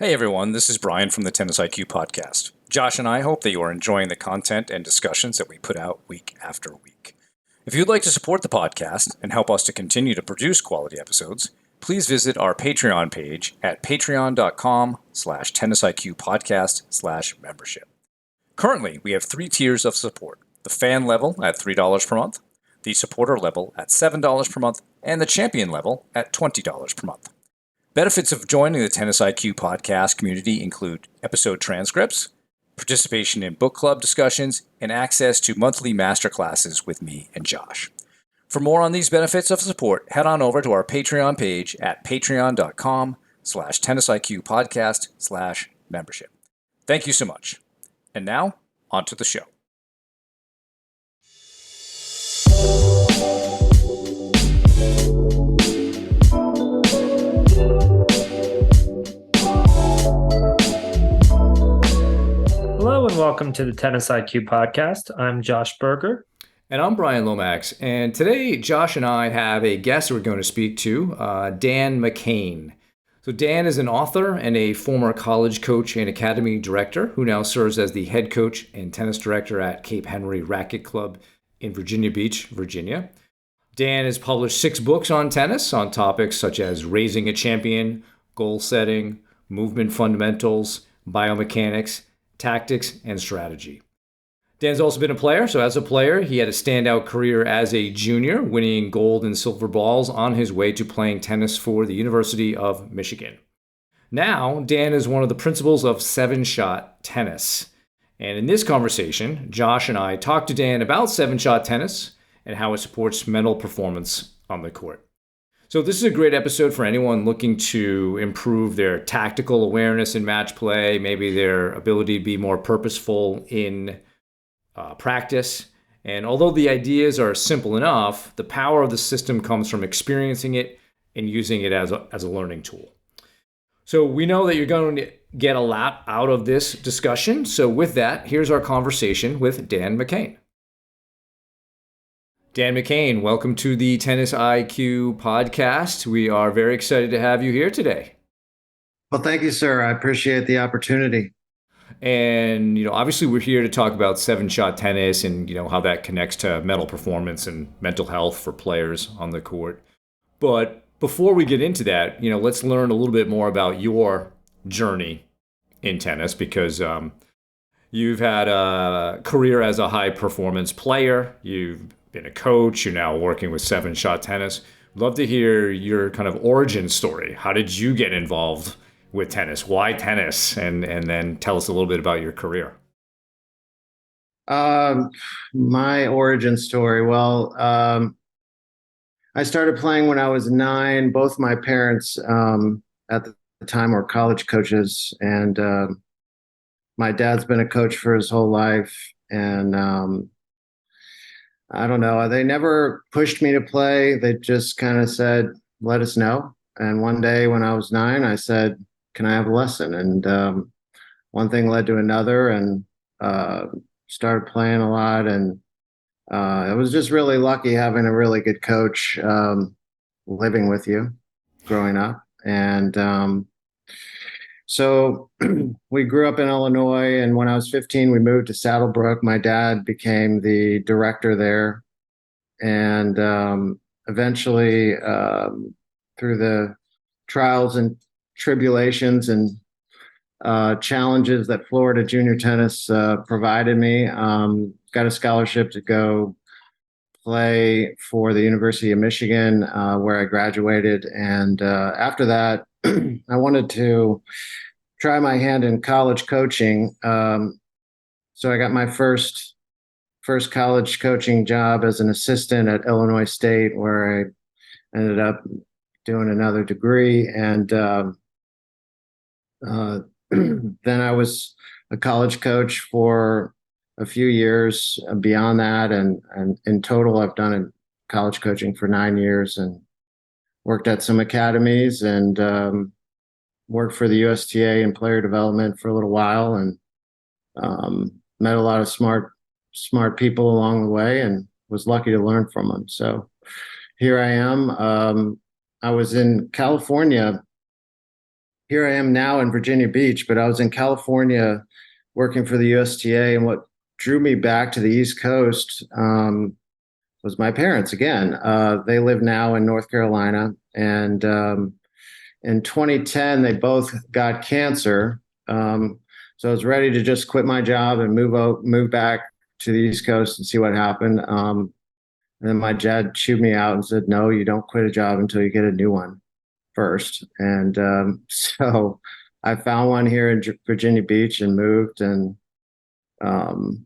Hey everyone, this is Brian from the Tennis IQ podcast. Josh and I hope that you are enjoying the content and discussions that we put out week after week. If you'd like to support the podcast and help us to continue to produce quality episodes, please visit our Patreon page at patreon.com/tennisiqpodcast/membership. Currently, we have 3 tiers of support: the fan level at $3 per month, the supporter level at $7 per month, and the champion level at $20 per month. Benefits of joining the Tennis IQ podcast community include episode transcripts, participation in book club discussions, and access to monthly masterclasses with me and Josh. For more on these benefits of support, head on over to our Patreon page at patreon.com/tennisiqpodcast/membership. Thank you so much. And now, on to the show. Hello and welcome to the Tennis IQ podcast. I'm Josh Berger. And I'm Brian Lomax. And today, Josh and I have a guest we're going to speak to, Dan McCain. So Dan is an author and a former college coach and academy director who now serves as the head coach and tennis director at Cape Henry Racket Club in Virginia Beach, Virginia. Dan has published 6 books on tennis on topics such as raising a champion, goal setting, movement fundamentals, biomechanics, tactics, and strategy. Dan's also been a player. So as a player, he had a standout career as a junior, winning gold and silver balls on his way to playing tennis for the University of Michigan. Now, Dan is one of the principals of 7-Shot Tennis. And in this conversation, Josh and I talked to Dan about 7-Shot Tennis and how it supports mental performance on the court. So this is a great episode for anyone looking to improve their tactical awareness in match play, maybe their ability to be more purposeful in practice. And although the ideas are simple enough, the power of the system comes from experiencing it and using it as a learning tool. So we know that you're going to get a lot out of this discussion. So with that, here's our conversation with Dan McCain. Dan McCain, welcome to the Tennis IQ podcast. We are very excited to have you here today. Well, thank you, sir. I appreciate the opportunity. And, obviously we're here to talk about 7-Shot Tennis and, how that connects to mental performance and mental health for players on the court. But before we get into that, let's learn a little bit more about your journey in tennis because you've had a career as a high performance player. You've been a coach. You're now working with 7-Shot Tennis. Love to hear your kind of origin story. How did you get involved with tennis? Why tennis? And then tell us a little bit about your career. My origin story. Well, I started playing when I was 9. Both my parents at the time were college coaches, and my dad's been a coach for his whole life. And I don't know. They never pushed me to play. They just kind of said, let us know. And one day when I was 9, I said, can I have a lesson? And one thing led to another, and started playing a lot. And I was just really lucky having a really good coach living with you growing up. And so we grew up in Illinois, and when I was 15, we moved to Saddlebrook. My dad became the director there. And eventually, through the trials and tribulations and challenges that Florida junior tennis provided me, got a scholarship to go play for the University of Michigan, where I graduated. And after that, I wanted to try my hand in college coaching. So I got my first college coaching job as an assistant at Illinois State, where I ended up doing another degree. And then I was a college coach for a few years beyond that. And in total, I've done college coaching for 9 years and worked at some academies and worked for the USTA in player development for a little while, and met a lot of smart people along the way, and was lucky to learn from them. So here I am. I was in California here I am now in Virginia Beach, but I was in California working for the USTA, and what drew me back to the East Coast was my parents again. They live now in North Carolina, and in 2010 they both got cancer. So I was ready to just quit my job and move back to the East Coast and see what happened. And then my dad chewed me out and said, "No, you don't quit a job until you get a new one first." And so I found one here in Virginia Beach and moved. And um,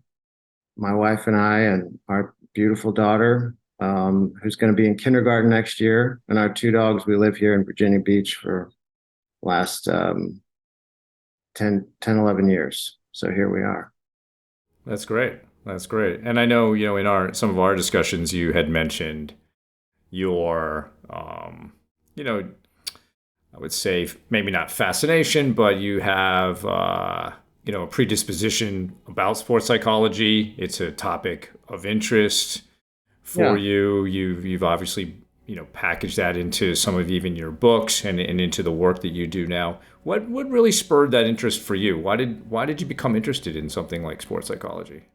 my wife and I and our beautiful daughter, who's going to be in kindergarten next year, and our two dogs, we live here in Virginia Beach for last 11 years. So here we are. That's great. That's great. And I know, in some of our discussions, you had mentioned your, I would say maybe not fascination, but you have, a predisposition about sports psychology. It's a topic of interest for you. You've obviously, packaged that into some of even your books and into the work that you do now. What really spurred that interest for you? Why did you become interested in something like sports psychology?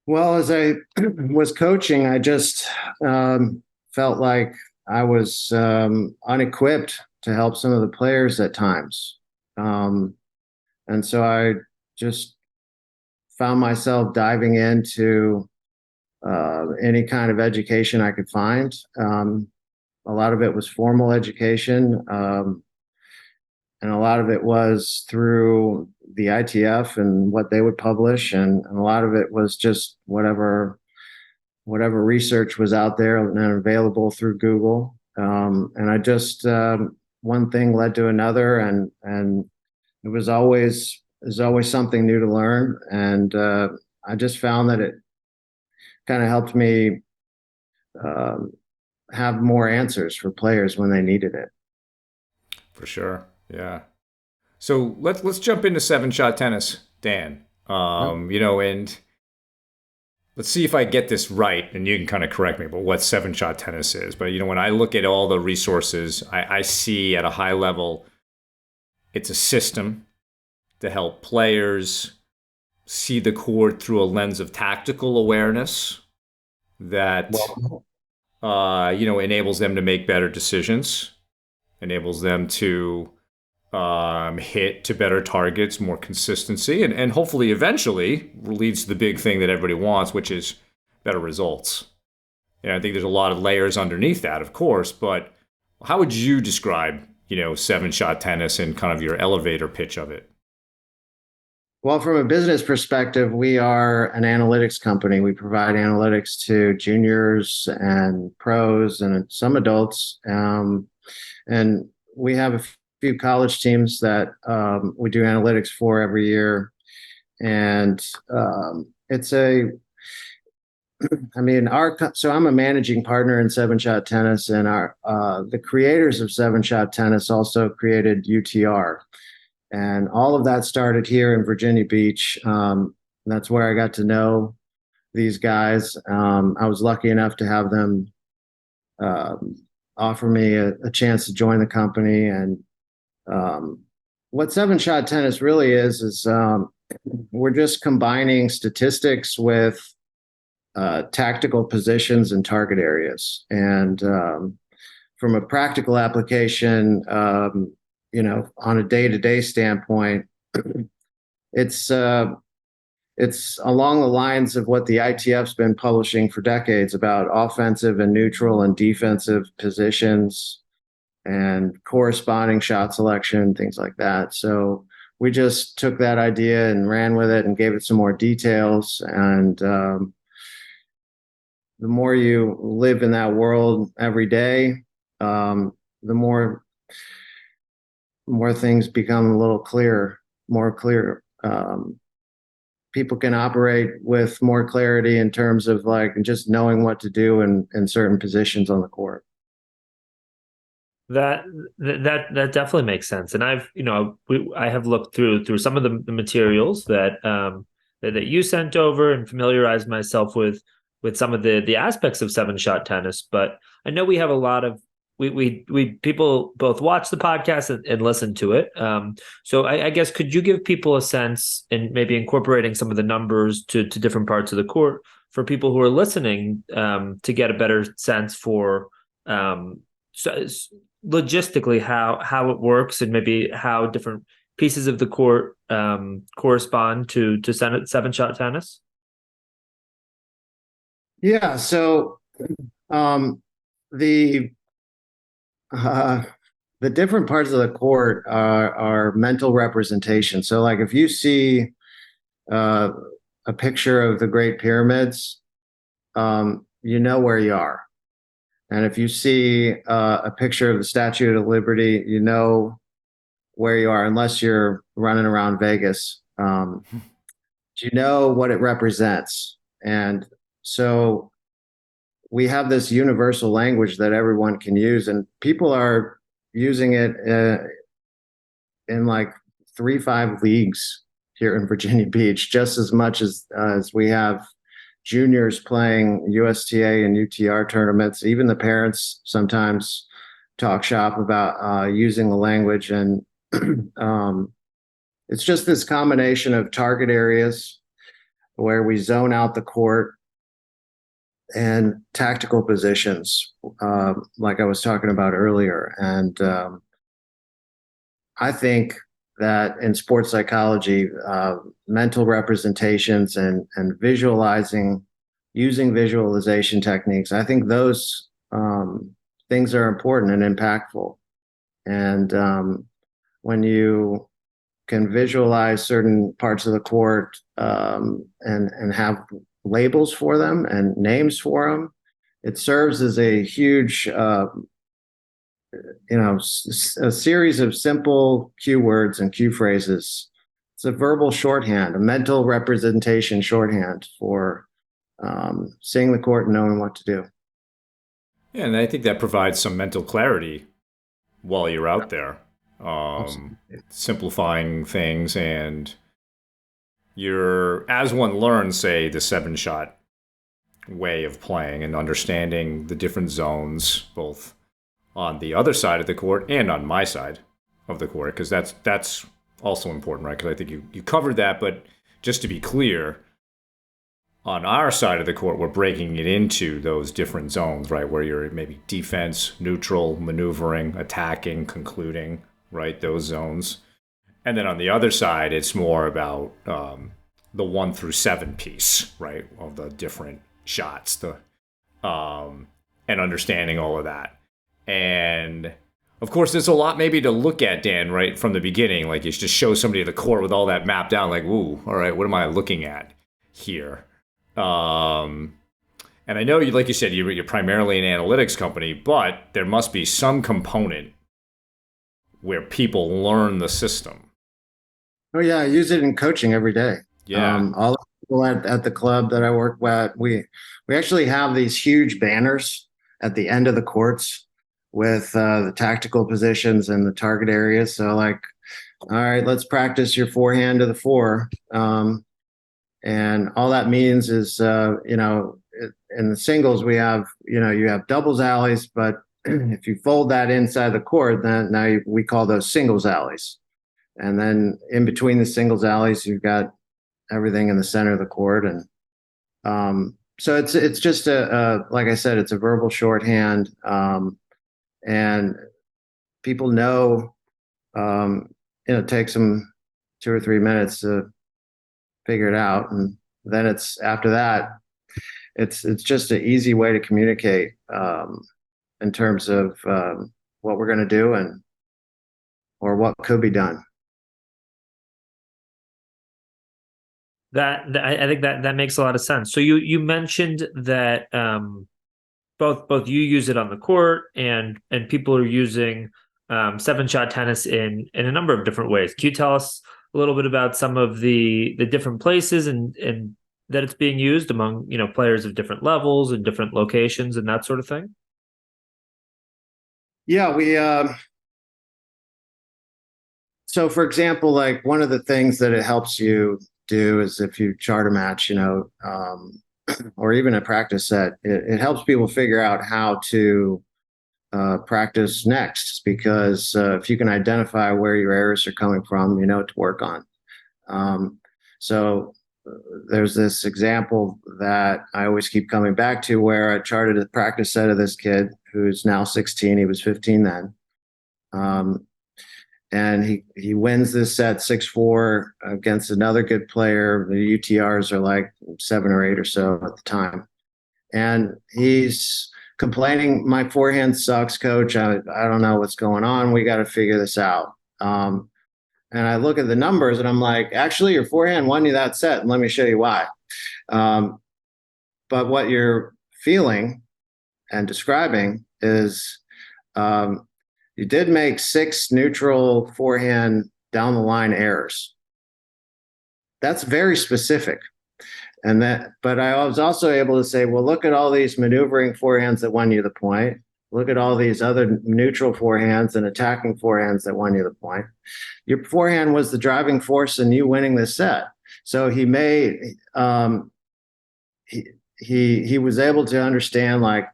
Well, as I was coaching, I just felt like I was unequipped to help some of the players at times. And so I just found myself diving into any kind of education I could find. A lot of it was formal education, and a lot of it was through the ITF and what they would publish, and a lot of it was just whatever research was out there and available through Google. And I just one thing led to another, and it was always something new to learn. And I just found that it kind of helped me have more answers for players when they needed it. For sure. Yeah. So let's jump into 7-shot tennis, Dan. And let's see if I get this right, and you can kind of correct me, but what 7-shot tennis is. But when I look at all the resources, I see at a high level, it's a system to help players see the court through a lens of tactical awareness that enables them to make better decisions, enables them to hit to better targets, more consistency, and hopefully eventually leads to the big thing that everybody wants, which is better results. I think there's a lot of layers underneath that, of course, but how would you describe, 7-shot tennis and kind of your elevator pitch of it? Well, from a business perspective, we are an analytics company. We provide analytics to juniors and pros and some adults. And we have a few college teams that we do analytics for every year. And so I'm a managing partner in 7-shot tennis, and the creators of 7-shot tennis also created UTR. And all of that started here in Virginia Beach. That's where I got to know these guys. I was lucky enough to have them offer me a chance to join the company. And what 7-shot tennis really is we're just combining statistics with tactical positions and target areas. And from a practical application, on a day-to-day standpoint, it's along the lines of what the ITF's been publishing for decades about offensive and neutral and defensive positions and corresponding shot selection, things like that. So we just took that idea and ran with it and gave it some more details. And the more you live in that world every day, the more things become a little more clear. People can operate with more clarity in terms of just knowing what to do in certain positions on the court. That definitely makes sense. And I have looked through some of the materials that you sent over and familiarized myself with some of the aspects of 7-shot tennis. But I know we have a lot of we people both watch the podcast and listen to it. So I guess could you give people a sense and maybe incorporating some of the numbers to different parts of the court for people who are listening to get a better sense for so, logistically how it works and maybe how different pieces of the court correspond to seven shot tennis? Yeah. So um, the uh, the different parts of the court are mental representation. So, like if you see uh, a picture of the Great Pyramids, you know where you are. And if you see a picture of the Statue of Liberty, you know where you are, unless you're running around Vegas. You know what it represents. And so we have this universal language that everyone can use, and people are using it in like 3-5 leagues here in Virginia Beach, just as much as we have juniors playing USTA and UTR tournaments. Even the parents sometimes talk shop about using the language, and it's just this combination of target areas where we zone out the court and tactical positions, like I was talking about earlier. And I think that in sports psychology, mental representations and visualizing, using visualization techniques, I think those things are important and impactful. And when you can visualize certain parts of the court and have labels for them and names for them, it serves as a huge a series of simple cue words and cue phrases. It's a verbal shorthand, a mental representation shorthand for seeing the court and knowing what to do. Yeah, and I think that provides some mental clarity while you're out there, simplifying things. And you're, as one learns, say, the 7-shot way of playing and understanding the different zones, both on the other side of the court and on my side of the court, because that's also important, right? Because I think you covered that, but just to be clear, on our side of the court, we're breaking it into those different zones, right? Where you're maybe defense, neutral, maneuvering, attacking, concluding, right? Those zones. And then on the other side, it's more about the 1 through 7 piece, right? Of the different shots, and understanding all of that. And of course, there's a lot maybe to look at, Dan, right from the beginning. Like you just show somebody the court with all that mapped down, like, ooh, all right, what am I looking at here? And I know, like you said, you're primarily an analytics company, but there must be some component where people learn the system. Oh yeah, I use it in coaching every day. Yeah. All the people at the club that I work with, we actually have these huge banners at the end of the courts with the tactical positions and the target areas. So like, all right, let's practice your forehand to the 4. And all that means is, in the singles, we have, you have doubles alleys, but if you fold that inside the court, then now we call those singles alleys. And then in between the singles alleys, you've got everything in the center of the court. And so it's just like I said, it's a verbal shorthand. And people know, it takes them 2 or 3 minutes to figure it out. And then it's after that, it's just an easy way to communicate in terms of what we're going to do or what could be done. I think that makes a lot of sense. So you mentioned that both you use it on the court and people are using 7-shot tennis in a number of different ways. Can you tell us a little bit about some of the different places and that it's being used among players of different levels and different locations and that sort of thing? Yeah, we so for example, like one of the things that it helps you do is if you chart a match, or even a practice set, it helps people figure out how to practice next, because if you can identify where your errors are coming from, you know what to work on. So there's this example that I always keep coming back to, where I charted a practice set of this kid who's now 16. He was 15 then. And he wins this set 6-4 against another good player. The UTRs are like 7 or 8 or so at the time. And he's complaining, my forehand sucks, coach. I don't know what's going on. We got to figure this out. And I look at the numbers and I'm like, actually, your forehand won you that set. And let me show you why. But what you're feeling and describing is you did make 6 neutral forehand down the line errors. That's very specific. But I was also able to say, well, look at all these maneuvering forehands that won you the point. Look at all these other neutral forehands and attacking forehands that won you the point. Your forehand was the driving force in you winning this set. So he made he was able to understand, like,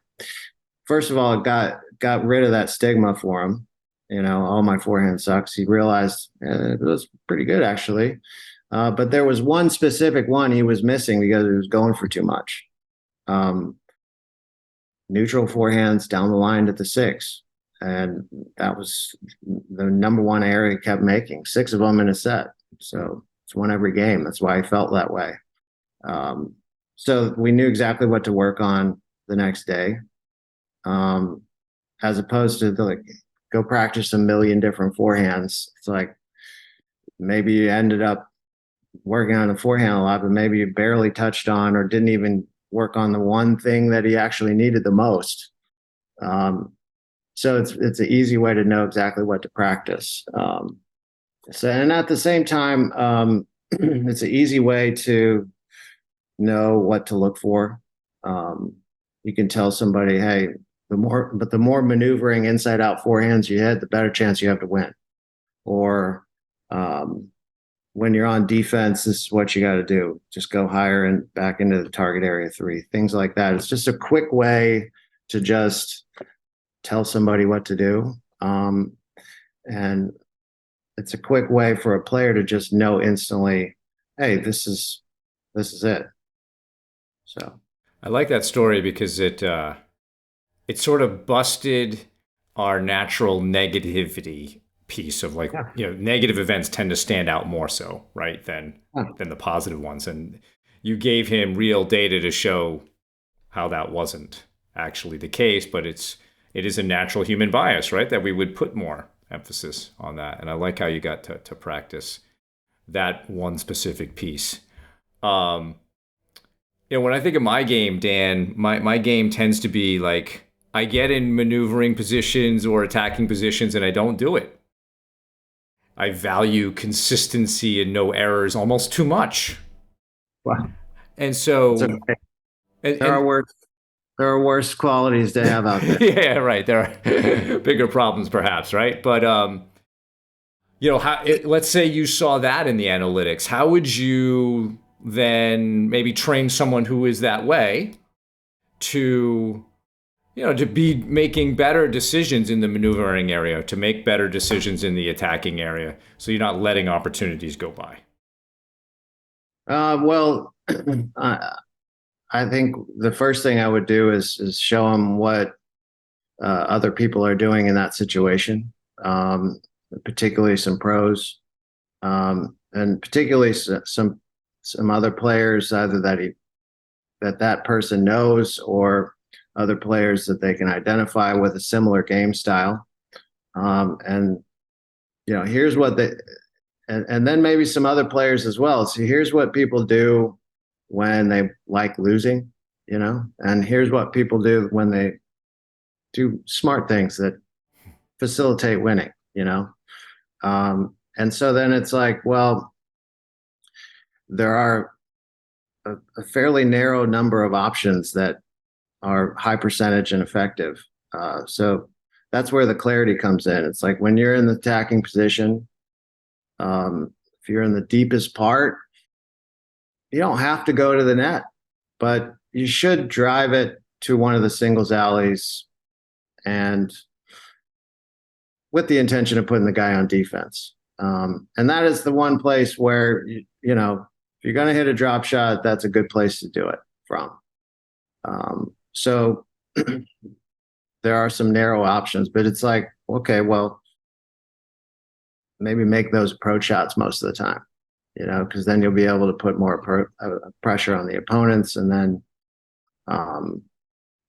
first of all, it got rid of that stigma for him. You know, oh, my forehand sucks. He realized it was pretty good, actually. But there was one specific one he was missing because he was going for too much. Neutral forehands down the line to the 6. And that was the number one error he kept making, 6 of them in a set. So it's one every game. That's why he felt that way. So we knew exactly what to work on the next day, as opposed to go practice a million different forehands. It's like maybe you ended up working on the forehand a lot, but maybe you barely touched on or didn't even work on the one thing that he actually needed the most. So it's an easy way to know exactly what to practice. And at the same time, it's an easy way to know what to look for. You can tell somebody, hey, the more maneuvering inside out forehands you hit, the better chance you have to win. Or when you're on defense, this is what you got to do. Just go higher and back into the target area 3, things like that. It's just a quick way to just tell somebody what to do. And it's a quick way for a player to just know instantly, hey, this is it. So I like that story because it sort of busted our natural negativity piece of, like, negative events tend to stand out more so, right, than the positive ones. And you gave him real data to show how that wasn't actually the case, but it is a natural human bias, right, that we would put more emphasis on that. And I like how you got to practice that one specific piece. When I think of my game, Dan, my game tends to be like, I get in maneuvering positions or attacking positions and I don't do it. I value consistency and no errors almost too much. Wow. And so okay. There are worse qualities to have out there. Yeah, right. There are bigger problems perhaps, right? But let's say you saw that in the analytics. How would you then maybe train someone who is that way to be making better decisions in the maneuvering area, to make better decisions in the attacking area, so you're not letting opportunities go by? Well, I think the first thing I would do is show them what other people are doing in that situation, particularly some pros, and particularly some other players, either that person knows, or other players that they can identify with a similar game style. And here's what and then maybe some other players as well. So here's what people do when they like losing, and here's what people do when they do smart things that facilitate winning, and so then it's like, well, there are a fairly narrow number of options that are high percentage and effective. So that's where the clarity comes in. It's like when you're in the attacking position, if you're in the deepest part, you don't have to go to the net, but you should drive it to one of the singles alleys and with the intention of putting the guy on defense. And that is the one place where, you know, if you're going to hit a drop shot, that's a good place to do it from. So there are some narrow options, but it's like, okay, well, maybe make those approach shots most of the time, you know, because then you'll be able to put more pressure on the opponents. And then,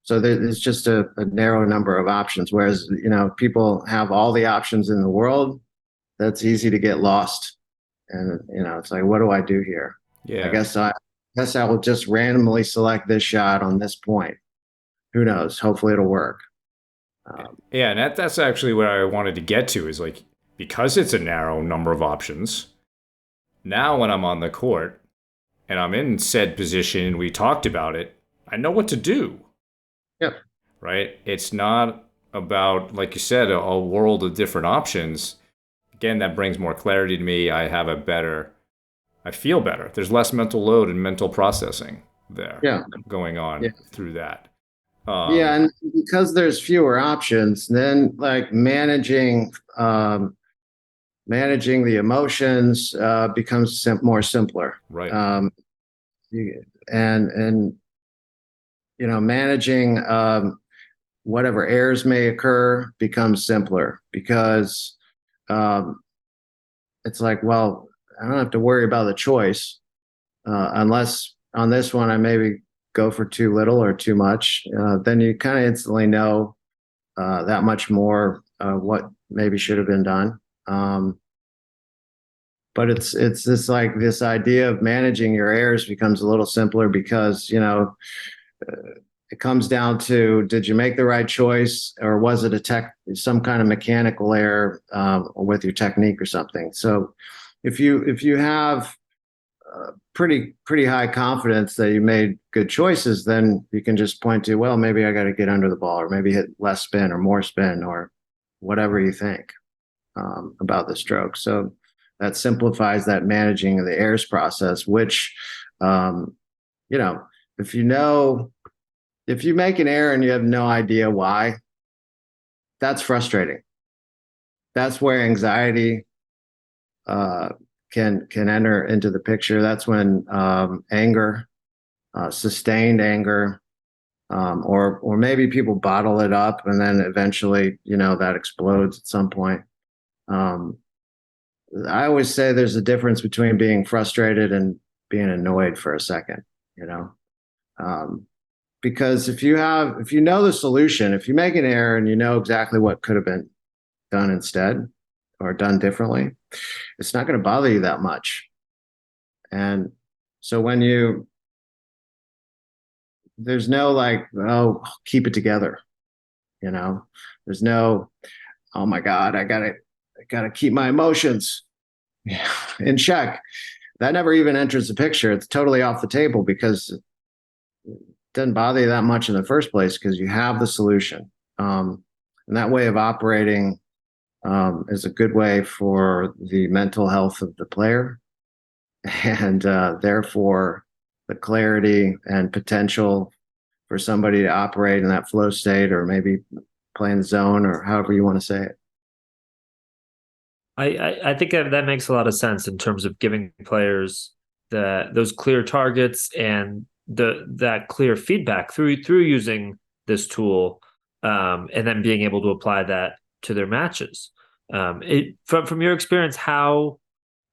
so there's just a narrow number of options. Whereas, you know, people have all the options in the world, that's easy to get lost. And, you know, it's like, what do I do here? Yeah. I guess I will just randomly select this shot on this point. Who knows? Hopefully it'll work. Yeah, and that's actually what I wanted to get to is like, because it's a narrow number of options, now when I'm on the court and I'm in said position and we talked about it, I know what to do. Yep. Right? It's not about, like you said, a world of different options. Again, that brings more clarity to me. I feel better. There's less mental load and mental processing there going on through that. And because there's fewer options, then like managing the emotions becomes more simpler. Right. And you know, managing whatever errors may occur becomes simpler because it's like, well, I don't have to worry about the choice unless on this one I maybe go for too little or too much. Then you kind of instantly know that much more what maybe should have been done. But it's this like this idea of managing your errors becomes a little simpler because, you know, it comes down to, did you make the right choice, or was it some kind of mechanical error with your technique or something? So if you have pretty high confidence that you made good choices, then you can just point to, well, maybe I got to get under the ball, or maybe hit less spin or more spin, or whatever you think about the stroke. So that simplifies that managing of the errors process, which, you know, if you make an error and you have no idea why, that's frustrating. That's where anxiety can enter into the picture. That's when anger, sustained anger, or maybe people bottle it up and then eventually, you know, that explodes at some point. I always say there's a difference between being frustrated and being annoyed for a second, you know. Because if you know the solution, if you make an error and you know exactly what could have been done instead or done differently, it's not going to bother you that much. And so there's no like, oh, keep it together, you know, there's no, oh my God, I gotta keep my emotions in check. That never even enters the picture. It's totally off the table because doesn't bother you that much in the first place because you have the solution. And that way of operating is a good way for the mental health of the player, and therefore the clarity and potential for somebody to operate in that flow state, or maybe play in the zone, or however you want to say it. I think that makes a lot of sense in terms of giving players those clear targets and that clear feedback through using this tool, and then being able to apply that to their matches. From your experience,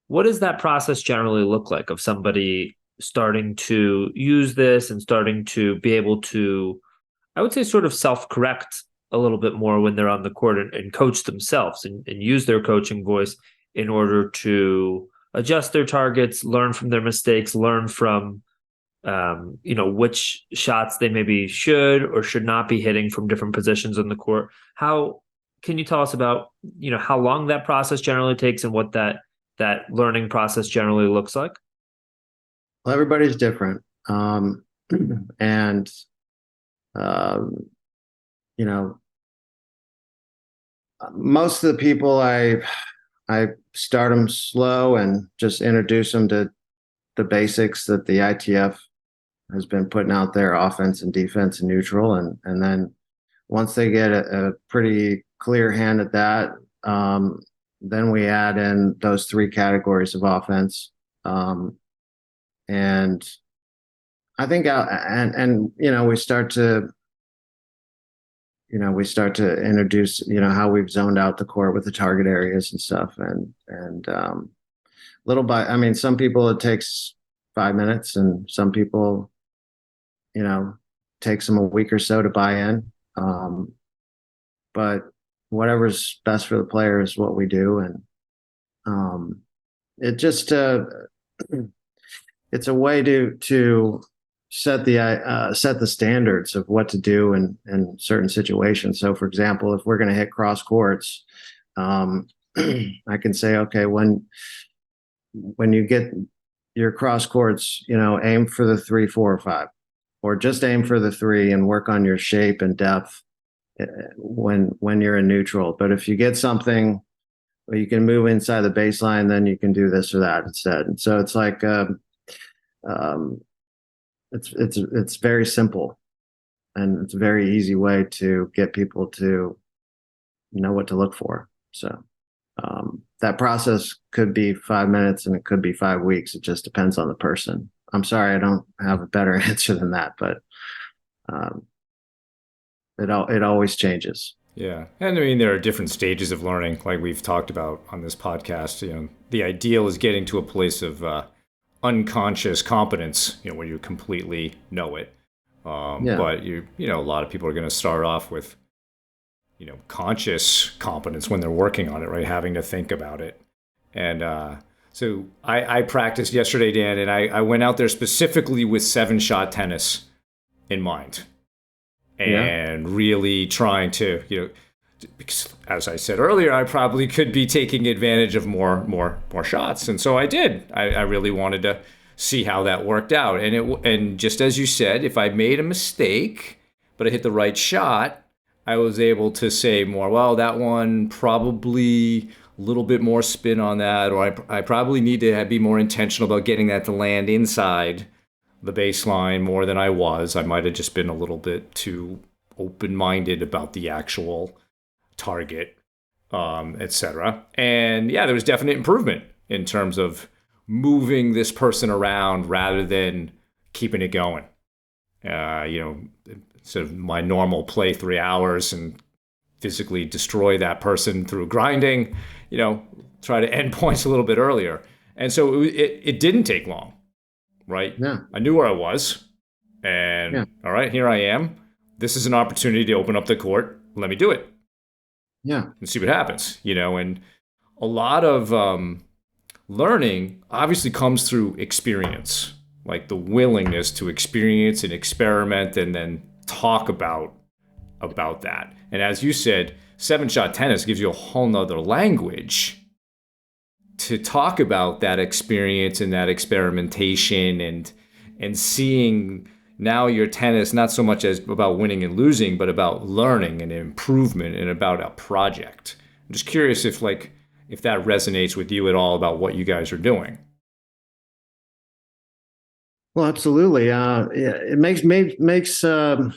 what does that process generally look like of somebody starting to use this and starting to be able to, I would say, sort of self-correct a little bit more when they're on the court and coach themselves and use their coaching voice in order to adjust their targets, learn from their mistakes, learn from you know, which shots they maybe should or should not be hitting from different positions on the court. How can you tell us about, you know, how long that process generally takes and what that learning process generally looks like? Well, everybody's different. And, you know, most of the people I start them slow and just introduce them to the basics that the ITF has been putting out there, offense and defense and neutral. And then once they get a pretty clear hand at that, then we add in those three categories of offense. And I think, we start to introduce, how we've zoned out the court with the target areas and stuff. And little by, I mean, some people it takes 5 minutes, and some people, takes them a week or so to buy in. But whatever's best for the player is what we do. And it just, it's a way to set the standards of what to do in certain situations. So, for example, if we're going to hit cross courts, I can say, okay, when you get your cross courts, aim for the 3, 4, or 5, or just aim for the 3 and work on your shape and depth when you're in neutral. But if you get something where you can move inside the baseline, then you can do this or that instead. And so it's like, it's very simple, and it's a very easy way to get people to know what to look for. So that process could be 5 minutes, and it could be 5 weeks. It just depends on the person. I'm sorry, I don't have a better answer than that, but it always changes. Yeah. And I mean, there are different stages of learning, like we've talked about on this podcast. The ideal is getting to a place of unconscious competence, where you completely know it. But a lot of people are going to start off with, conscious competence when they're working on it, right? Having to think about it. And so I practiced yesterday, Dan, and I went out there specifically with 7-shot tennis in mind. And really trying to, because as I said earlier, I probably could be taking advantage of more shots. And so I did. I really wanted to see how that worked out. And just as you said, if I made a mistake, but I hit the right shot, I was able to say more, well, that one probably a little bit more spin on that, or I probably need to be more intentional about getting that to land inside the baseline more than I was. I might have just been a little bit too open-minded about the actual target, etc. And yeah, there was definite improvement in terms of moving this person around rather than keeping it going. Sort of my normal play 3 hours and physically destroy that person through grinding, try to end points a little bit earlier. And so it didn't take long. Right? Yeah. I knew where I was. And all right, here I am. This is an opportunity to open up the court. Let me do it. Yeah. And see what happens. And a lot of learning obviously comes through experience, like the willingness to experience and experiment and then talk about that. And as you said, 7-shot tennis gives you a whole nother language to talk about that experience and that experimentation and seeing now your tennis not so much as about winning and losing, but about learning and improvement and about a project. I'm just curious if that resonates with you at all about what you guys are doing. Well, absolutely. It makes from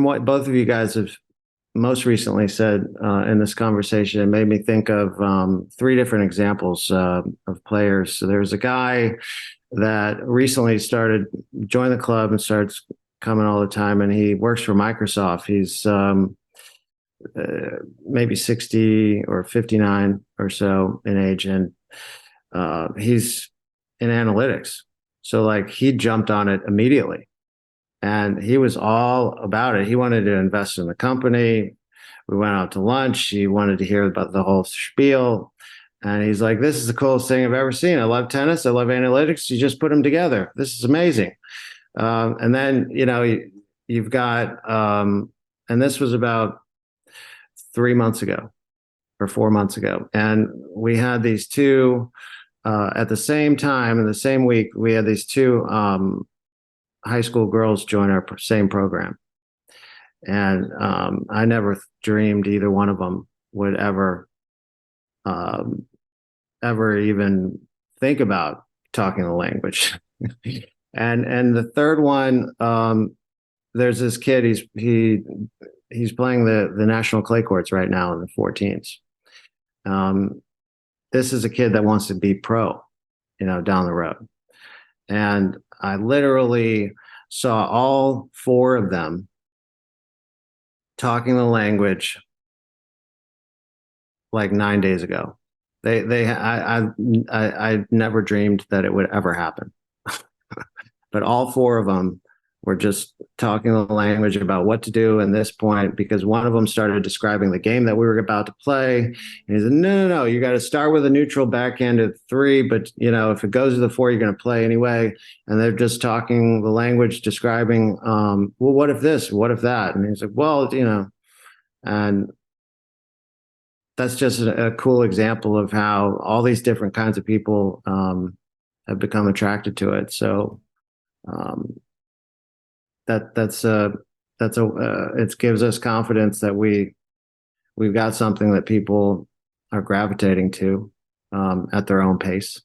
what both of you guys have most recently said in this conversation, it made me think of 3 different examples of players. So there's a guy that recently joined the club and starts coming all the time, and he works for Microsoft. He's maybe 60 or 59 or so in age, and he's in analytics. So he jumped on it immediately. And he was all about it. He wanted to invest in the company. We went out to lunch. He wanted to hear about the whole spiel. And he's like, this is the coolest thing I've ever seen. I love tennis. I love analytics. You just put them together. This is amazing. And then, you've got, and this was about 3 months ago or 4 months ago. And we had these two, at the same time, in the same week, we had these two high school girls join our same program. And I never dreamed either one of them would ever even think about talking the language. And the third one, there's this kid. He's playing the national clay courts right now in the 14s. This is a kid that wants to be pro, down the road. And I literally saw all four of them talking the language like 9 days ago. I never dreamed that it would ever happen. But all four of them were just talking the language about what to do in this point, because one of them started describing the game that we were about to play. And he said, no, you got to start with a neutral backhand at 3, but if it goes to the 4, you're going to play anyway. And they're just talking the language, describing, well, what if this, what if that? And he's like, well, and that's just a cool example of how all these different kinds of people have become attracted to it. So it gives us confidence that we've got something that people are gravitating to at their own pace.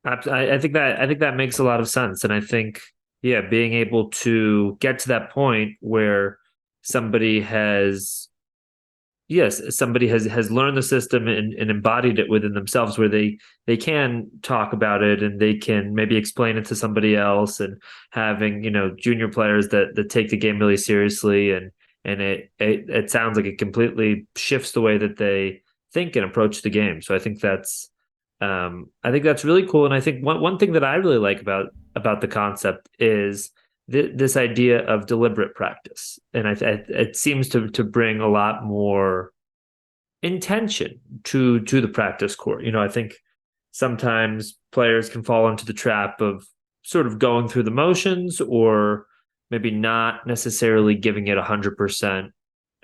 I think that makes a lot of sense, and I think being able to get to that point where somebody has learned the system and embodied it within themselves, where they can talk about it and they can maybe explain it to somebody else, and having junior players that take the game really seriously, and it sounds like it completely shifts the way that they think and approach the game. So I think that's really cool. And I think one thing that I really like about the concept is this idea of deliberate practice, and it seems to bring a lot more intention to the practice court. I think sometimes players can fall into the trap of sort of going through the motions, or maybe not necessarily giving it 100%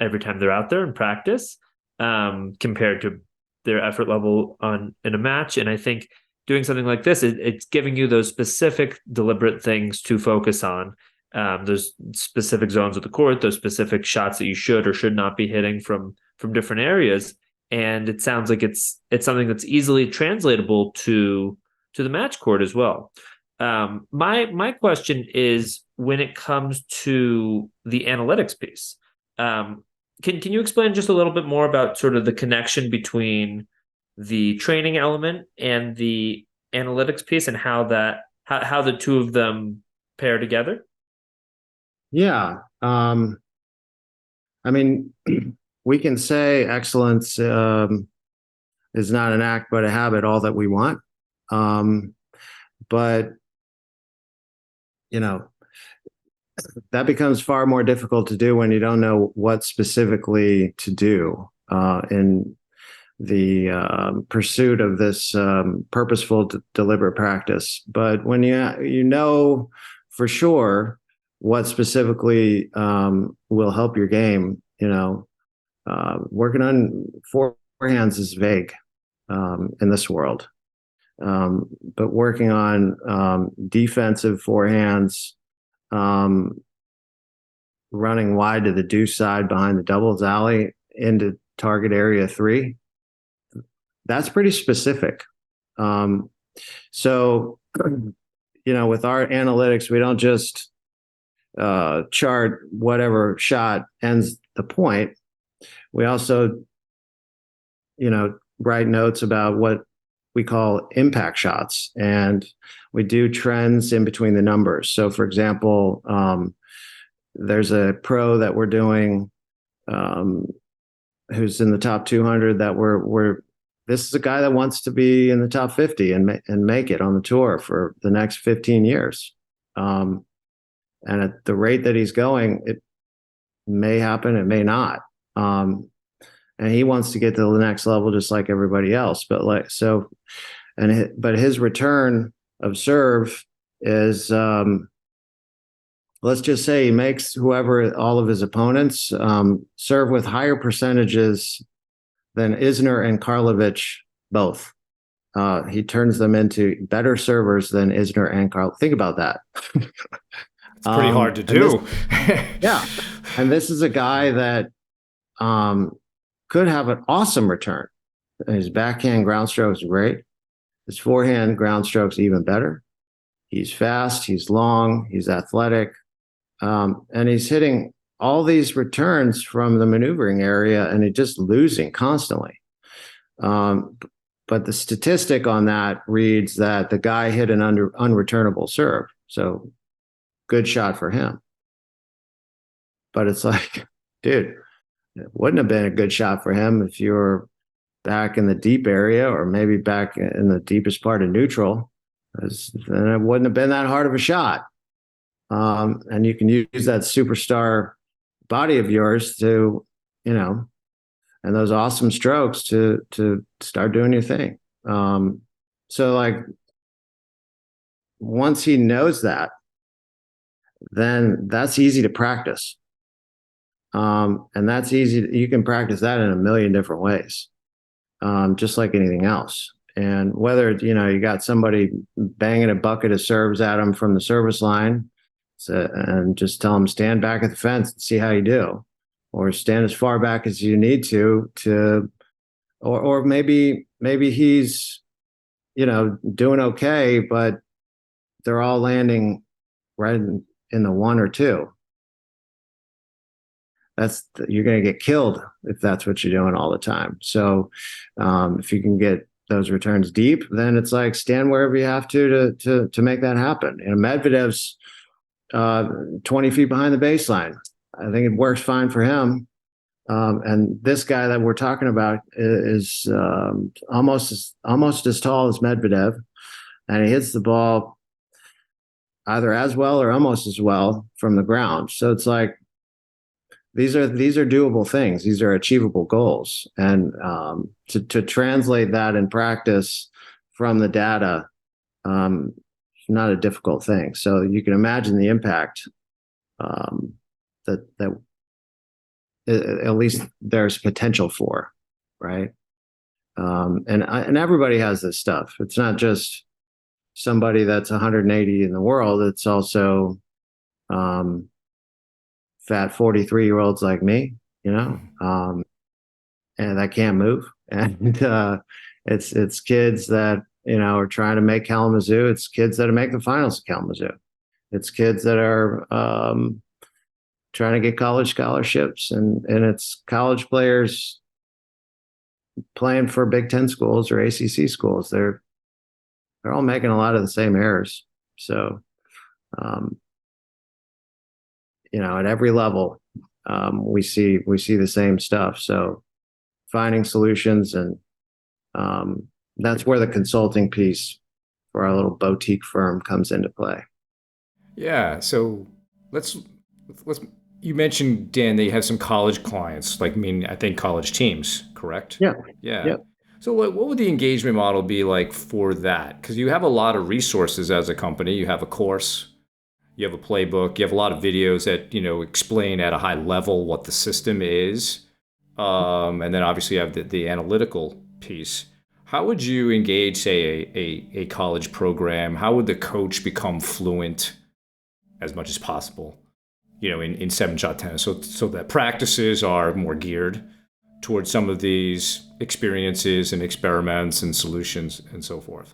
every time they're out there in practice, compared to their effort level in a match. And I think doing something like this, it's giving you those specific deliberate things to focus on, those specific zones of the court, those specific shots that you should or should not be hitting from different areas. And it sounds like it's something that's easily translatable to the match court as well. My question is, when it comes to the analytics piece, can you explain just a little bit more about sort of the connection between the training element and the analytics piece, and how the two of them pair together? Yeah. I mean, we can say excellence is not an act, but a habit, all that we want. But, that becomes far more difficult to do when you don't know what specifically to do in the pursuit of this purposeful, deliberate practice. But when you know for sure what specifically will help your game, working on forehands is vague in this world. But working on defensive forehands, running wide to the deuce side behind the doubles alley into target area 3, that's pretty specific. So, with our analytics, we don't just chart whatever shot ends the point. We also, write notes about what we call impact shots, and we do trends in between the numbers. So, for example, there's a pro that we're doing who's in the top 200 that this is a guy that wants to be in the top 50 and make it on the tour for the next 15 years. And at the rate that he's going, it may happen, it may not. And he wants to get to the next level just like everybody else. But but his return of serve is, let's just say he makes all of his opponents serve with higher percentages than Isner and Karlovic both. He turns them into better servers than Isner and Karlovic. Think about that. It's pretty hard to do. Yeah. And this is a guy that could have an awesome return. His backhand ground stroke is great. His forehand ground stroke's even better. He's fast, he's long, he's athletic, and he's hitting all these returns from the maneuvering area, and he's just losing constantly. But the statistic on that reads that the guy hit an unreturnable serve. So good shot for him. But it's like, dude, it wouldn't have been a good shot for him if you were back in the deep area or maybe back in the deepest part of neutral. Then it wouldn't have been that hard of a shot. And you can use that superstar body of yours to, and those awesome strokes to start doing your thing. So like once he knows that, then that's easy to practice. And that's easy. You can practice that in a million different ways, just like anything else. And whether, you got somebody banging a bucket of serves at them from the service line, and just tell them stand back at the fence and see how you do, or stand as far back as you need to, or maybe he's, doing okay, but they're all landing right in the one or two. You're going to get killed if that's what you're doing all the time. So if you can get those returns deep, then it's like stand wherever you have to make that happen. And Medvedev's 20 feet behind the baseline. I think it works fine for him. And this guy that we're talking about is almost as tall as Medvedev, and he hits the ball either as well or almost as well from the ground. So it's like these are doable things. These are achievable goals, and to translate that in practice from the data, not a difficult thing. So you can imagine the impact that at least there's potential for, right? And everybody has this stuff. It's not just somebody that's 180 in the world. It's also fat 43-year-olds like me, and that can't move. And it's kids that are trying to make Kalamazoo. It's kids that make the finals of Kalamazoo. It's kids that are trying to get college scholarships, and it's college players playing for Big Ten schools or ACC schools. They're all making a lot of the same errors. So, at every level, we see the same stuff. So, finding solutions, and that's where the consulting piece for our little boutique firm comes into play. Yeah. So let's. You mentioned, Dan, that you have some college clients, I think college teams, correct? Yeah. Yeah. Yeah. So what would the engagement model be like for that? Because you have a lot of resources as a company. You have a course, you have a playbook, you have a lot of videos that, explain at a high level what the system is. And then obviously you have the analytical piece. How would you engage, say, a college program? How would the coach become fluent as much as possible, in seven-shot tennis, so that practices are more geared towards some of these experiences and experiments and solutions and so forth?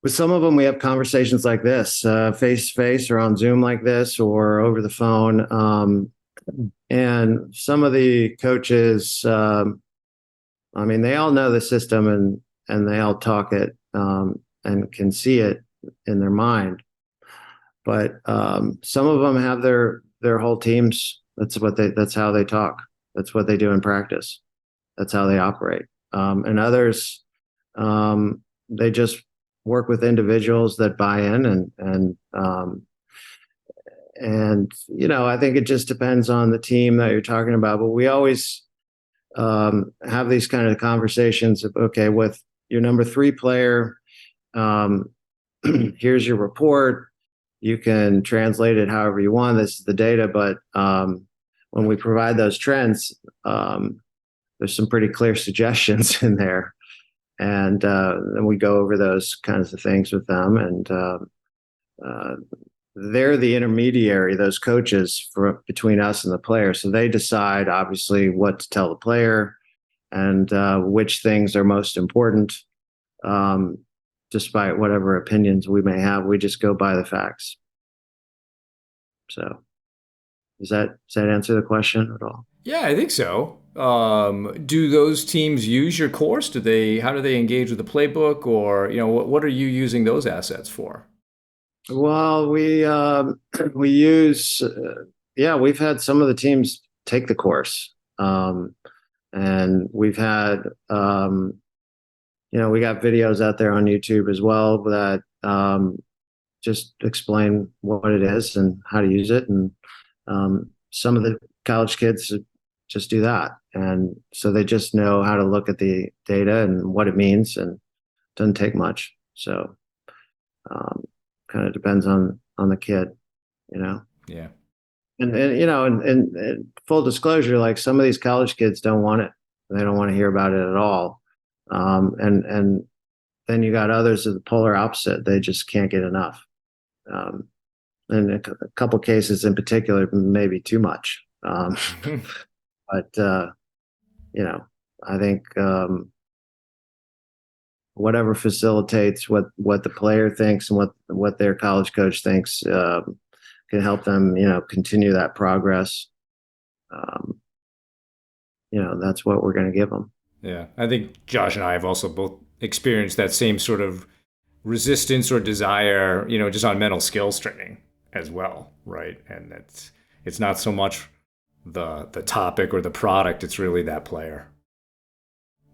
With some of them, we have conversations like this, face to face or on Zoom like this or over the phone. And some of the coaches, they all know the system and they all talk it and can see it in their mind. But some of them have their whole teams. That's how they talk. That's what they do in practice. That's how they operate. And others, they just work with individuals that buy in, and I think it just depends on the team that you're talking about. But we always have these kind of conversations of, okay, with your number 3 player, here's your report. You can translate it however you want. This is the data, but when we provide those trends, there's some pretty clear suggestions in there, and then we go over those kinds of things with them. And they're the intermediary, those coaches, between us and the player. So they decide, obviously, what to tell the player and which things are most important. despite whatever opinions we may have. We just go by the facts. So does that answer the question at all? Yeah, I think so. Do those teams use your course? How do they engage with the playbook, or what are you using those assets for? Well, we use yeah, we've had some of the teams take the course, and we've had we got videos out there on YouTube as well that just explain what it is and how to use it, and some of the college kids just do that, and so they just know how to look at the data and what it means, and it doesn't take much. So um, kind of depends on the kid, you know. Yeah. And full disclosure, like some of these college kids don't want it. They don't want to hear about it at all. And then you got others of the polar opposite. They just can't get enough. And a couple cases in particular, maybe too much. But I think whatever facilitates what the player thinks and what their college coach thinks can help them, continue that progress. That's what we're going to give them. Yeah, I think Josh and I have also both experienced that same sort of resistance or desire, just on mental skills training as well, right? And it's not so much the topic or the product; it's really that player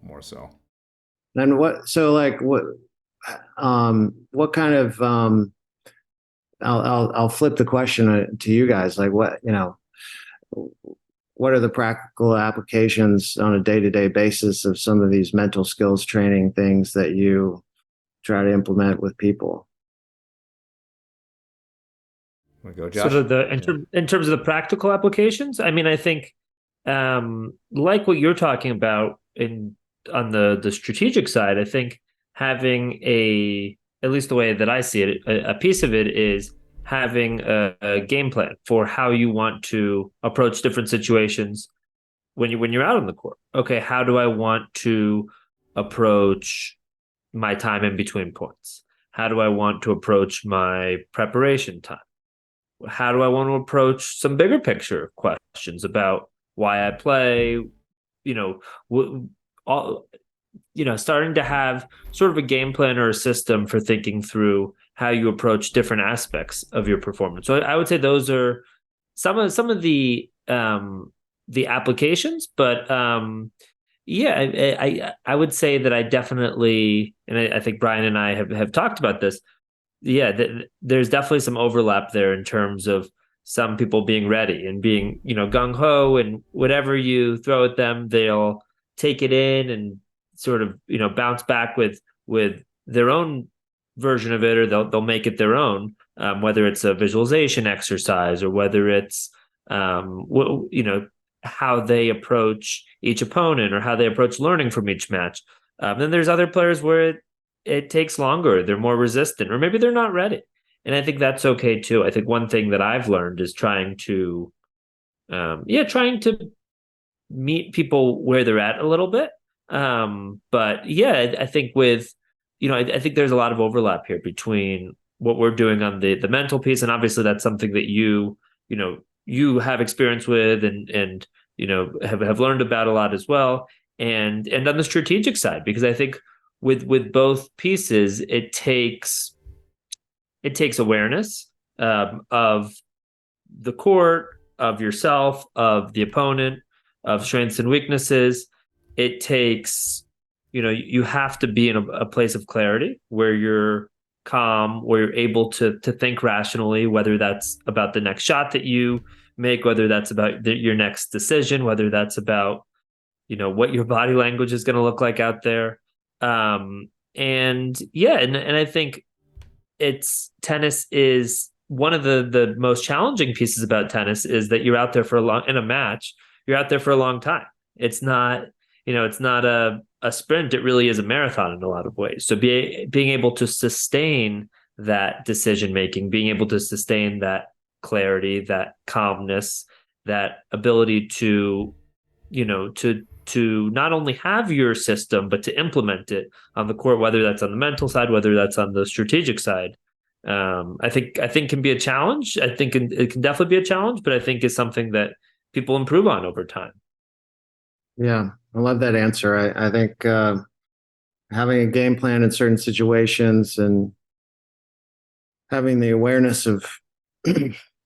more so. And what kind of I'll flip the question to you guys. Like what are the practical applications on a day-to-day basis of some of these mental skills training things that you try to implement with people? Want to go, Josh? So in terms of the practical applications, I mean, I think like what you're talking about on the strategic side, I think having at least the way that I see it, a piece of it is having a game plan for how you want to approach different situations when you're out on the court. Okay, how do I want to approach my time in between points? How do I want to approach my preparation time? How do I want to approach some bigger picture questions about why I play? All starting to have sort of a game plan or a system for thinking through how you approach different aspects of your performance. So I would say those are some of the applications, but yeah, I would say that I definitely, and I think Brian and I have talked about this. Yeah, there's definitely some overlap there in terms of some people being ready and being, gung ho, and whatever you throw at them, they'll take it in and sort of, bounce back with their own version of it, or they'll make it their own, whether it's a visualization exercise or whether it's how they approach each opponent or how they approach learning from each match. Then there's other players where it takes longer, they're more resistant, or maybe they're not ready, and I think that's okay too. I think one thing that I've learned is trying to meet people where they're at a little bit. But yeah, I think I think there's a lot of overlap here between what we're doing on the mental piece, and obviously that's something that you have experience with and have learned about a lot as well, and on the strategic side, because I think with both pieces, it takes awareness of the court, of yourself, of the opponent, of strengths and weaknesses. It takes, you have to be in a place of clarity where you're calm, where you're able to think rationally, whether that's about the next shot that you make, whether that's about your next decision, whether that's about, what your body language is going to look like out there. And yeah, and I think tennis is one of the most challenging pieces about tennis is that you're out there in a match, you're out there for a long time. It's not, it's not a sprint. It really is a marathon in a lot of ways. So being able to sustain that decision making, being able to sustain that clarity, that calmness, that ability to to not only have your system, but to implement it on the court, whether that's on the mental side, whether that's on the strategic side. I think can be a challenge. I think it can definitely be a challenge, but I think is something that people improve on over time. Yeah, I love that answer. I think having a game plan in certain situations and having the awareness of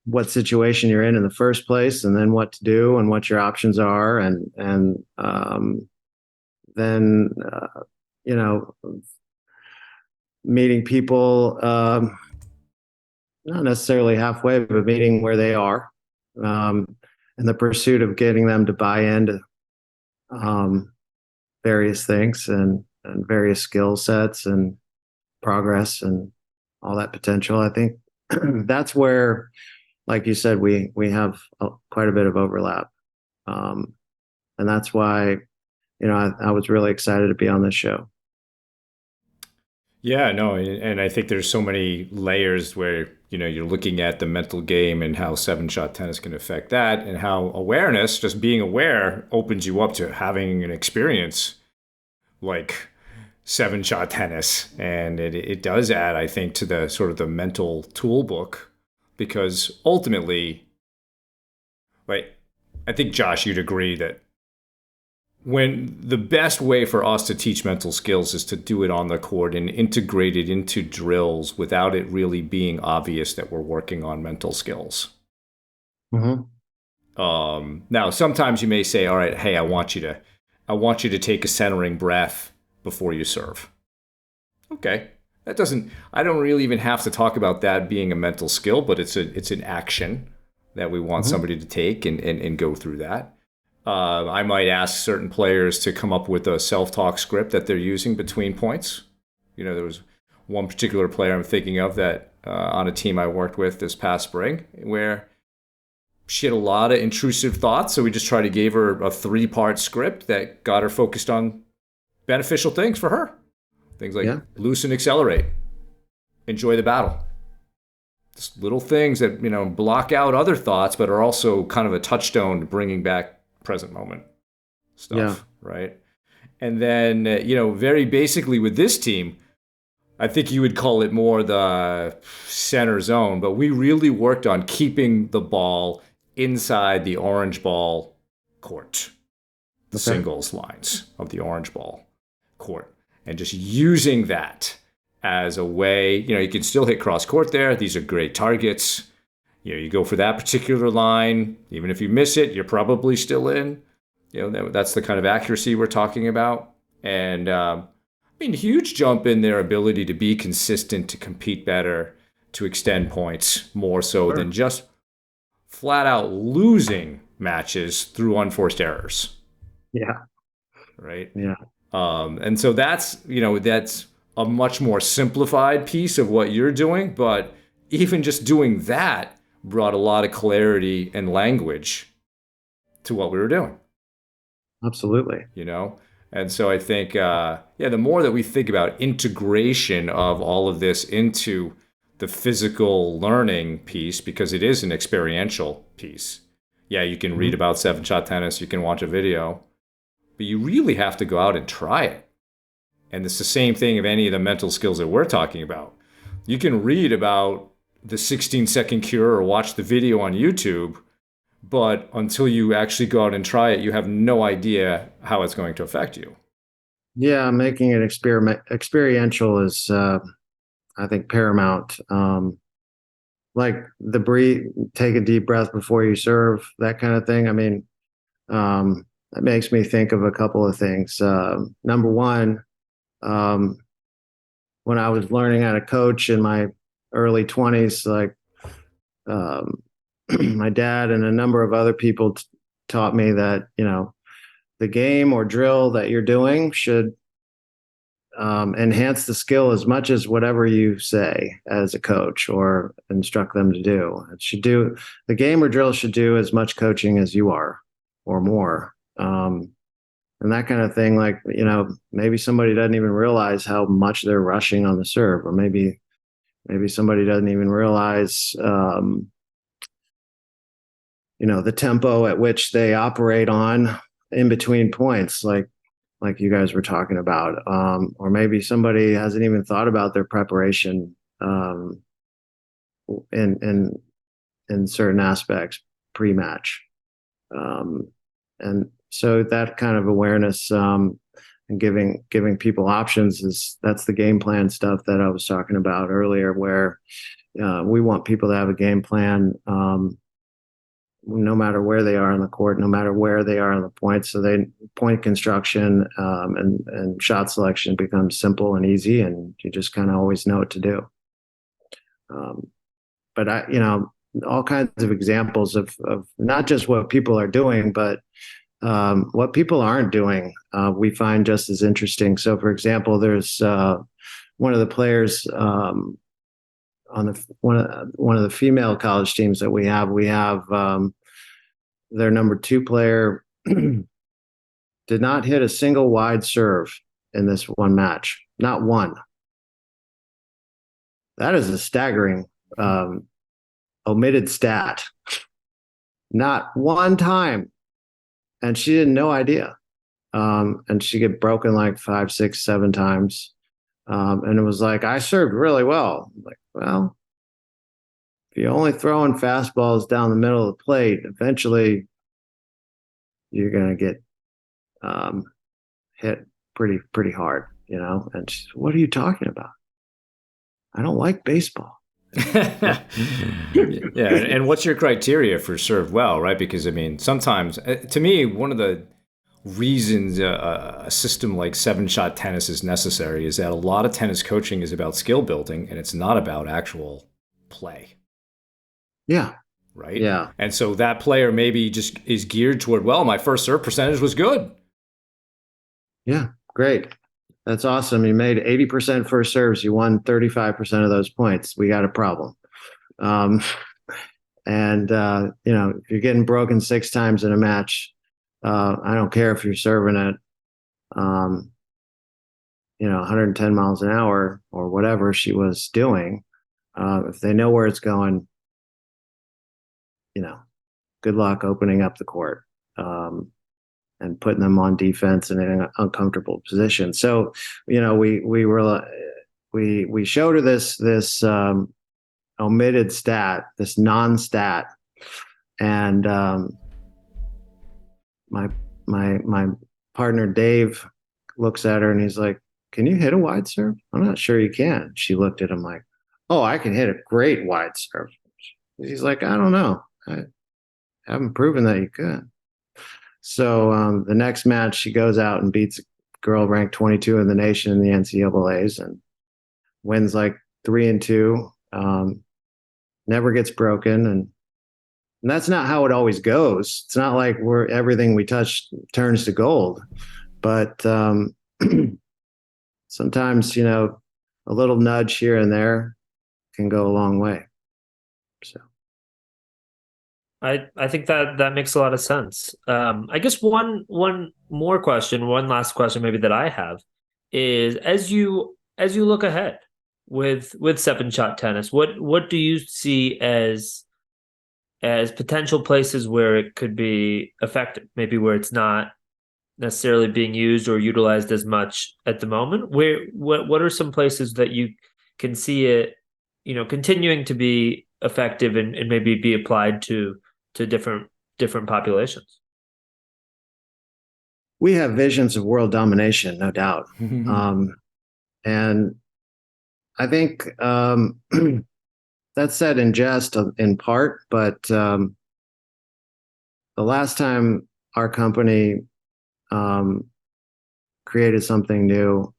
what situation you're in the first place, and then what to do and what your options are, and then you know, meeting people, not necessarily halfway, but meeting where they are, in the pursuit of getting them to buy into various things and various skill sets and progress and all that potential. I think that's where, like you said, we have quite a bit of overlap, and that's why I was really excited to be on this show. Yeah, no, and I think there's so many layers where, you're looking at the mental game and how seven shot tennis can affect that, and how awareness, just being aware, opens you up to having an experience like seven shot tennis. And it does add, I think, to the sort of the mental tool book, because ultimately, like, I think, Josh, you'd agree that when the best way for us to teach mental skills is to do it on the court and integrate it into drills without it really being obvious that we're working on mental skills. Now, sometimes you may say, all right, hey, I want you to take a centering breath before you serve. Okay. I don't really even have to talk about that being a mental skill, but it's an action that we want somebody to take and go through that. I might ask certain players to come up with a self-talk script that they're using between points. There was one particular player I'm thinking of that on a team I worked with this past spring, where she had a lot of intrusive thoughts. So we just tried to give her a 3-part script that got her focused on beneficial things for her. Things like loosen, accelerate, enjoy the battle. Just little things that, block out other thoughts, but are also kind of a touchstone to bringing back present moment stuff, right? And then, very basically with this team, I think you would call it more the center zone, but we really worked on keeping the ball inside the orange ball court, the singles lines of the orange ball court, and just using that as a way, you can still hit cross court there. These are great targets. You go for that particular line. Even if you miss it, you're probably still in. That's the kind of accuracy we're talking about. And huge jump in their ability to be consistent, to compete better, to extend points more so than just flat out losing matches through unforced errors. Yeah. Right. Yeah. And so that's a much more simplified piece of what you're doing. But even just doing that brought a lot of clarity and language to what we were doing. Absolutely. And so I think, the more that we think about integration of all of this into the physical learning piece, because it is an experiential piece. Yeah, you can read about seven shot tennis, you can watch a video, but you really have to go out and try it. And it's the same thing of any of the mental skills that we're talking about. You can read about the 16-second cure or watch the video on YouTube, but until you actually go out and try it, you have no idea how it's going to affect you. Yeah, making it experiential is, I think, paramount. Like the breathe, take a deep breath before you serve, that kind of thing. It makes me think of a couple of things. Number one, when I was learning how to coach in my early 20s, my dad and a number of other people taught me that, the game or drill that you're doing should enhance the skill as much as whatever you say as a coach or instruct them to do. The game or drill should do as much coaching as you are or more. And that kind of thing, maybe somebody doesn't even realize how much they're rushing on the serve, or maybe somebody doesn't even realize, the tempo at which they operate on in between points, like you guys were talking about, or maybe somebody hasn't even thought about their preparation in certain aspects pre-match, and so that kind of awareness and giving people options that's the game plan stuff that I was talking about earlier, where we want people to have a game plan no matter where they are on the court, no matter where they are on the point. So point construction and shot selection becomes simple and easy, and you just kind of always know what to do. But all kinds of examples of not just what people are doing, but what people aren't doing, we find just as interesting. So, for example, there's one of the players on one of the female college teams that we have. We have their number 2 player did not hit a single wide serve in this one match, not one. That is a staggering omitted stat. Not one time. And she had no idea. And she get broken like 5, 6, 7 times. And it was like, I served really well. I'm like, well, if you're only throwing fastballs down the middle of the plate, eventually you're going to get hit pretty hard, And she said, what are you talking about? I don't like baseball. Yeah, and what's your criteria for serve well, right? Because I mean, sometimes, to me, one of the reasons a system like 7-shot tennis is necessary is that a lot of tennis coaching is about skill building, and it's not about actual play. Yeah. Right. Yeah. And so that player maybe just is geared toward, well, my first serve percentage was good. Yeah, great. That's awesome. You made 80% first serves. You won 35% of those points. We got a problem. And if you're getting broken 6 times in a match, I don't care if you're serving at, 110 miles an hour or whatever she was doing. If they know where it's going, good luck opening up the court. And putting them on defense in an uncomfortable position. So, we showed her this omitted stat, this non-stat, and my partner Dave looks at her and he's like, "Can you hit a wide serve?" I'm not sure you can. She looked at him like, "Oh, I can hit a great wide serve." He's like, "I don't know. I haven't proven that you could." So the next match, she goes out and beats a girl ranked 22 in the nation in the NCAAs and wins like 3-2. Never gets broken, and that's not how it always goes. It's not like everything we touch turns to gold, but sometimes a little nudge here and there can go a long way. So. I think that makes a lot of sense. I guess one last question maybe that I have is as you look ahead with 7-shot tennis, what do you see as potential places where it could be effective, maybe where it's not necessarily being used or utilized as much at the moment? What are some places that you can see it, continuing to be effective and maybe be applied to different populations? We have visions of world domination, no doubt. And I think that's said in jest in part, but the last time our company created something new,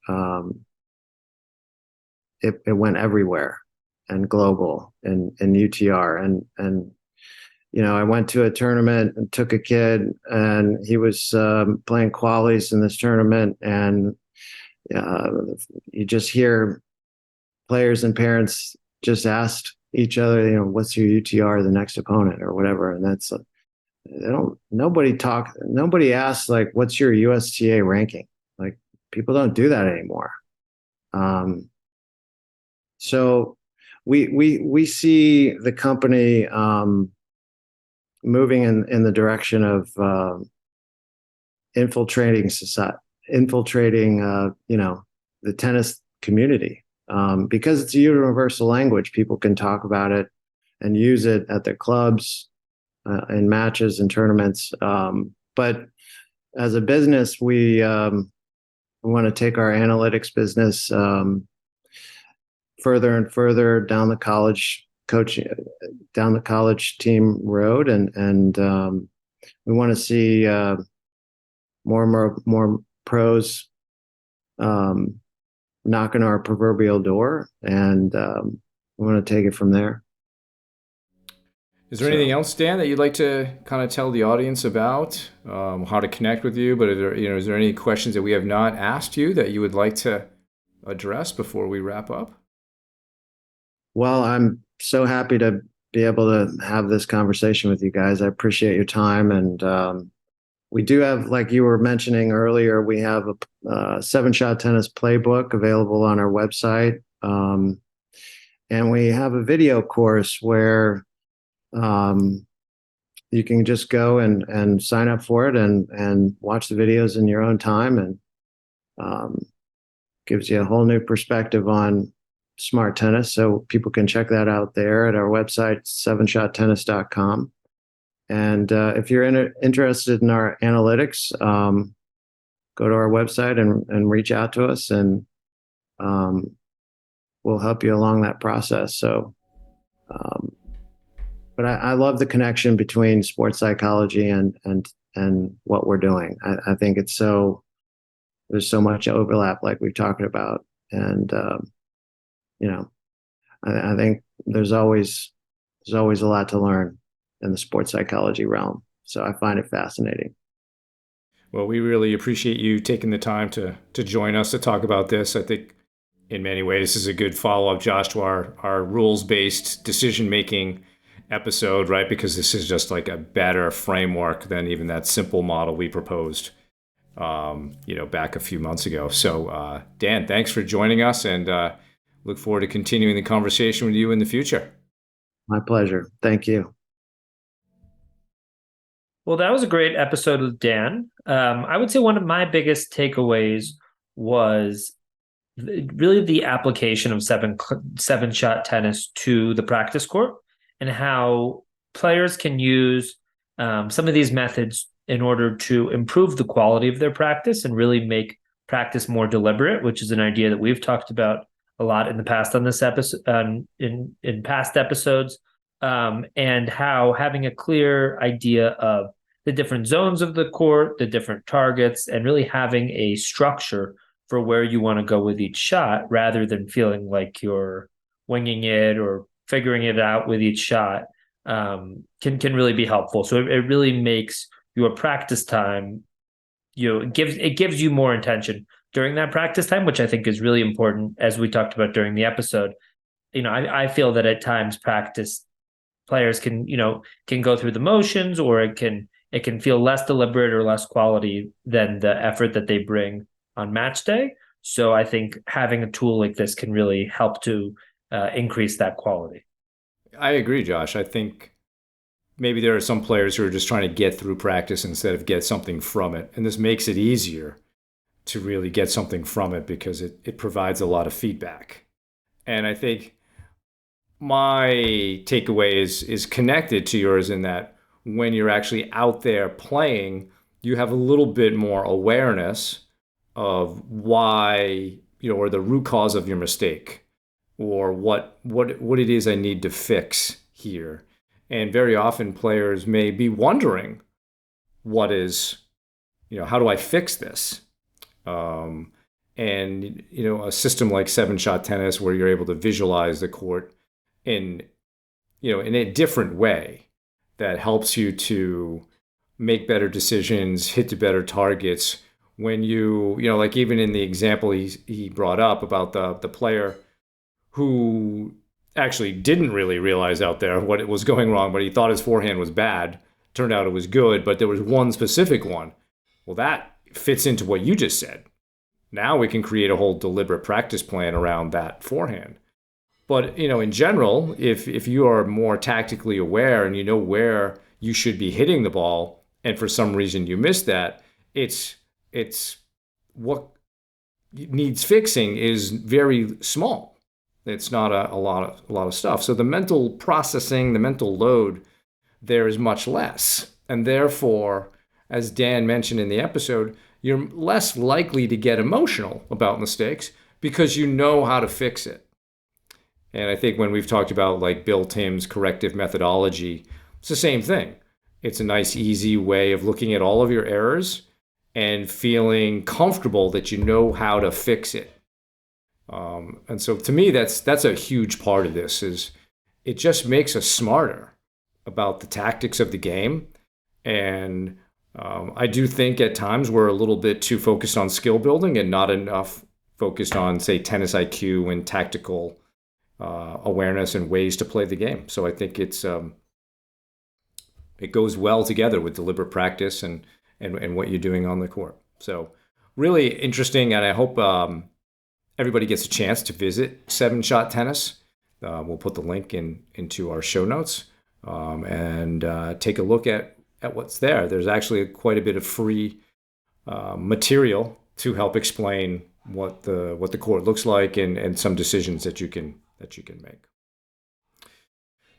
it went everywhere and global in UTR. And I went to a tournament and took a kid, and he was playing qualies in this tournament, and you just hear players and parents just ask each other, what's your UTR, the next opponent, or whatever, and that's nobody asks like, what's your USTA ranking? Like, people don't do that anymore. So we see the company moving in the direction of infiltrating society, infiltrating, the tennis community, because it's a universal language. People can talk about it and use it at their clubs, in matches and tournaments. But as a business, we want to take our analytics business further and further down the college team road, and we want to see more and more pros knocking our proverbial door, and we want to take it from there. Is there anything else, Dan, that you'd like to kind of tell the audience about, how to connect with you? But is there any questions that we have not asked you that you would like to address before we wrap up? Well, I'm so happy to be able to have this conversation with you guys. I appreciate your time. And we do have, like you were mentioning earlier, we have a 7-Shot Tennis playbook available on our website. And we have a video course where you can just go and sign up for it and watch the videos in your own time, and gives you a whole new perspective on smart tennis. So people can check that out there at our website, 7shottennis.com. And if you're interested in our analytics, go to our website and reach out to us, and we'll help you along that process. So, but I love the connection between sports psychology and what we're doing. I think there's so much overlap, like we've talked about, and I think there's always a lot to learn in the sports psychology realm. So I find it fascinating. Well, we really appreciate you taking the time to join us to talk about this. I think in many ways this is a good follow-up, Josh, to our rules-based decision-making episode, right? Because this is just like a better framework than even that simple model we proposed, back a few months ago. So, Dan, thanks for joining us, and look forward to continuing the conversation with you in the future. My pleasure. Thank you. Well, that was a great episode with Dan. I would say one of my biggest takeaways was really the application of 7-shot tennis to the practice court, and how players can use some of these methods in order to improve the quality of their practice and really make practice more deliberate, which is an idea that we've talked about a lot in the past on this episode, in past episodes, and how having a clear idea of the different zones of the court, the different targets, and really having a structure for where you want to go with each shot, rather than feeling like you're winging it or figuring it out with each shot, can really be helpful. So it really makes your practice time, it gives you more intention during that practice time, which I think is really important, as we talked about during the episode. I feel that at times practice players can go through the motions, or it can feel less deliberate or less quality than the effort that they bring on match day. So I think having a tool like this can really help to increase that quality. I agree, Josh. I think maybe there are some players who are just trying to get through practice instead of get something from it. And this makes it easier to really get something from it because it provides a lot of feedback. And I think my takeaway is connected to yours, in that when you're actually out there playing, you have a little bit more awareness of why, or the root cause of your mistake, or what it is I need to fix here. And very often players may be wondering, how do I fix this? And a system like 7-shot tennis, where you're able to visualize the court in a different way, that helps you to make better decisions, hit the better targets. When like even in the example he brought up about the player who actually didn't really realize out there what was going wrong, but he thought his forehand was bad. Turned out it was good, but there was one specific one. Well, that fits into what you just said. Now we can create a whole deliberate practice plan around that forehand. But, in general, if you are more tactically aware and you know where you should be hitting the ball, and for some reason you miss that, it's what needs fixing is very small. It's not a lot of stuff. So the mental processing, the mental load there is much less. And therefore, as Dan mentioned in the episode, you're less likely to get emotional about mistakes because you know how to fix it. And I think when we've talked about like Bill Timm's corrective methodology, it's the same thing. It's a nice, easy way of looking at all of your errors and feeling comfortable that you know how to fix it. And so to me, that's a huge part of this. Is it just makes us smarter about the tactics of the game. And I do think at times we're a little bit too focused on skill building and not enough focused on, say, tennis IQ and tactical awareness and ways to play the game. So I think it goes well together with deliberate practice and what you're doing on the court. So really interesting, and I hope everybody gets a chance to visit 7-Shot Tennis. We'll put the link into our show notes and take a look at what's there. There's actually quite a bit of free material to help explain what the court looks like and some decisions that you can make.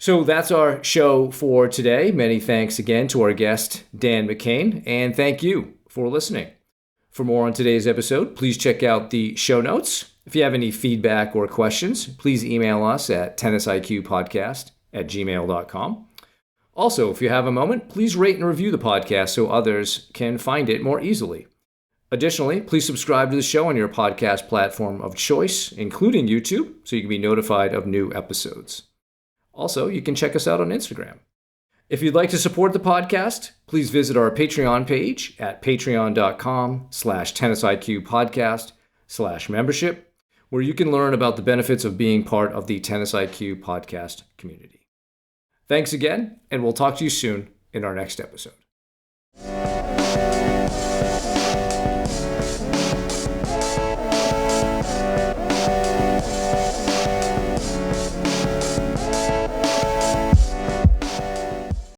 So that's our show for today. Many thanks again to our guest, Dan McCain, and thank you for listening. For more on today's episode, please check out the show notes. If you have any feedback or questions, please email us at tennisiqpodcast@gmail.com. Also, if you have a moment, please rate and review the podcast so others can find it more easily. Additionally, please subscribe to the show on your podcast platform of choice, including YouTube, so you can be notified of new episodes. Also, you can check us out on Instagram. If you'd like to support the podcast, please visit our Patreon page at patreon.com/tennisiqpodcast/membership, where you can learn about the benefits of being part of the Tennis IQ podcast community. Thanks again, and we'll talk to you soon in our next episode.